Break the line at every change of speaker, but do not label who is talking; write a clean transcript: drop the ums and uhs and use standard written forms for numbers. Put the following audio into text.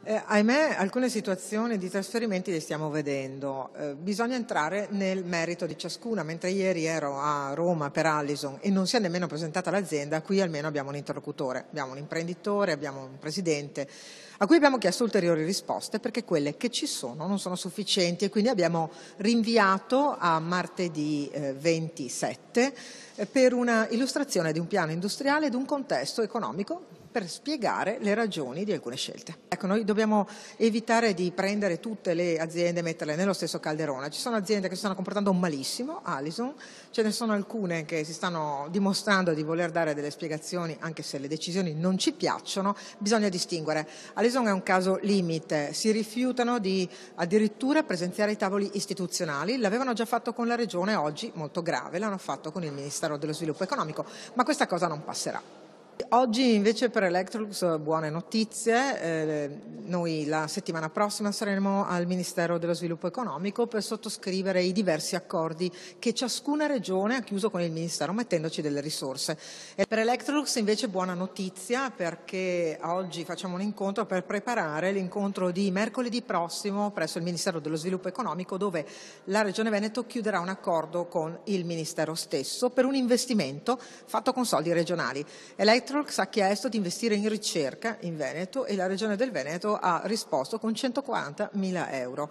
Ahimè, alcune situazioni di trasferimenti le stiamo vedendo. Bisogna entrare nel merito di ciascuna. Mentre ieri ero a Roma per Allison e non si è nemmeno presentata l'azienda, qui almeno abbiamo un interlocutore, abbiamo un imprenditore, abbiamo un presidente a cui abbiamo chiesto ulteriori risposte perché quelle che ci sono non sono sufficienti e quindi abbiamo rinviato a martedì 27 per una illustrazione di un piano industriale ed un contesto economico per spiegare le ragioni di alcune scelte. Ecco, noi dobbiamo evitare di prendere tutte le aziende e metterle nello stesso calderone. Ci sono aziende che si stanno comportando malissimo, Allison, ce ne sono alcune che si stanno dimostrando di voler dare delle spiegazioni anche se le decisioni non ci piacciono, bisogna distinguere. Allison è un caso limite, si rifiutano di addirittura presenziare ai tavoli istituzionali, l'avevano già fatto con la Regione, oggi molto grave, l'hanno fatto con il Ministero dello Sviluppo Economico, ma questa cosa non passerà. Oggi invece per Electrolux buone notizie, noi la settimana prossima saremo al Ministero dello Sviluppo Economico per sottoscrivere i diversi accordi che ciascuna regione ha chiuso con il Ministero mettendoci delle risorse. E per Electrolux invece buona notizia perché oggi facciamo un incontro per preparare l'incontro di mercoledì prossimo presso il Ministero dello Sviluppo Economico dove la Regione Veneto chiuderà un accordo con il Ministero stesso per un investimento fatto con soldi regionali. Electrolux ha chiesto di investire in ricerca in Veneto e la Regione del Veneto ha risposto con 140.000 euro.